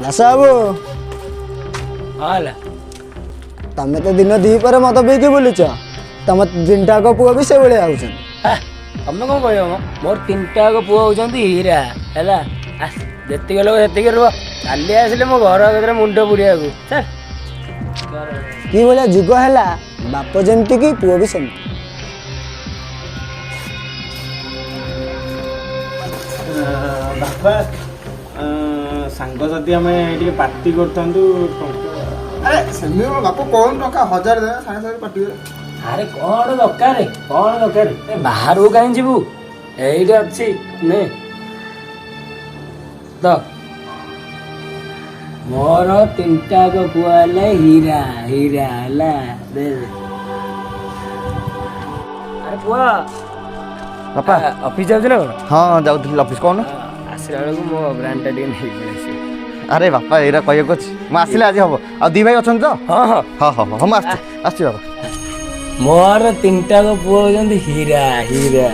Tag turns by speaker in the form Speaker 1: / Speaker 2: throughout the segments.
Speaker 1: ଦାସ ବାବୁ ତମେ ତ ଦିନ ଦି ପରେ ମଦ ପିଇକି ବୁଲୁଛ, ତମ ତିନିଟାକ ପୁଅ ବି ସେଇଭଳିଆ ହଉଛନ୍ତି।
Speaker 2: ତମେ କଣ କହିବ ମ? ମୋର ତିନିଟାକ ପୁଅ ହଉଛନ୍ତି ହୀରା ହେଲା। ଯେତିକି ଲୋକ ସେତିକି ରୁହ, କାଲି ଆସିଲେ ମୋ ଘର ଭିତରେ ମୁଣ୍ଡ ପୁଡ଼ିବାକୁ।
Speaker 1: କି ଭଳିଆ ଯୁଗ ହେଲା, ବାପ ଯେମିତି କି ପୁଅ ବି ସେମିତି।
Speaker 3: ବାପା ସାଙ୍ଗସାଥି ଆମେ ଟିକେ ପାର୍ଟି କରିଥାନ୍ତୁ।
Speaker 4: ଆରେ ସେମିତି କଣ ବାପ କଣ ଟଙ୍କା 1000 ଦେବେ ସାଙ୍ଗେ ସାଙ୍ଗେ ପାର୍ଟି କରେ।
Speaker 2: ଆରେ କଣ ଦରକାର ବାହାରକୁ କାହିଁ ଯିବୁ, ଏଇଠି ଅଛି ନେ ତ। ମୋର ତିନିଟାକ ପୁଅ ହେଲେ ହୀରା ହୀରା ହେଲା। ଆରେ ପୁଅ
Speaker 5: ବାପା
Speaker 2: ଅଫିସ ଯାଉଛୁ ନା କଣ?
Speaker 5: ହଁ ଯାଉଥିଲି ଅଫିସ। କହୁନ।
Speaker 2: ଆସିଲା ବେଳକୁ ମୋ ବ୍ରାଣ୍ଡଟା ଟିକେ ନେଇକି ଆସିବ।
Speaker 5: ଆରେ ବାପା ଏଇଟା କହିବାକୁ ଅଛି, ମୁଁ ଆସିଲେ ଆଜି ହବ। ଆଉ ଦି ଭାଇ ଅଛନ୍ତି ତ?
Speaker 2: ହଁ ହଁ
Speaker 5: ହଁ ହଁ ହଁ ମୁଁ ଆସୁଛି ବାପା।
Speaker 2: ମୋର ତିନିଟାକ ପୁଅ ହଉଛନ୍ତି ହୀରା ହୀରା।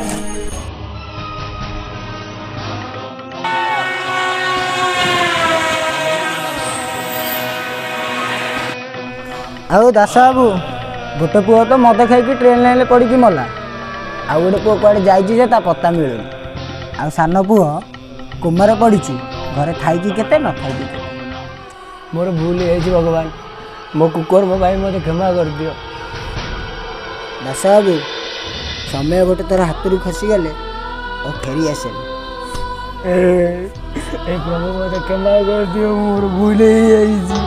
Speaker 1: ଆଉ ଦାସ ବାବୁ, ଗୋଟେ ପୁଅ ତ ମଦ ଖାଇକି ଟ୍ରେନ୍ ଲାଇନ୍ରେ ପଡ଼ିକି ମଲା। ଆଉ ଗୋଟେ ପୁଅ କୁଆଡ଼େ ଯାଇଛି ଯେ ତା ପତା ମିଳୁନି। ଆଉ ସାନ ପୁଅ କୋମାରେ ପଡ଼ିଛି, ଘରେ ଥାଇକି କେତେ ନ ଥାଇକି କେତେ।
Speaker 2: ମୋର ଭୁଲ ହେଇଯାଇଛି ଭଗବାନ, ମୋ କୁକୁର ମୋ ଭାଇ ମୋତେ କ୍ଷମା କରିଦିଅ।
Speaker 1: ଦାସ ବାବୁ, ସମୟ ଗୋଟେ ଥର ହାତରୁ ଖସିଗଲେ ଆଉ ଫେରି ଆସେନି।
Speaker 2: ଏ ପ୍ରଭୁ ମୋତେ କ୍ଷମା କରିଦିଅ, ମୋର ଭୁଲ ହେଇଯାଇଛି।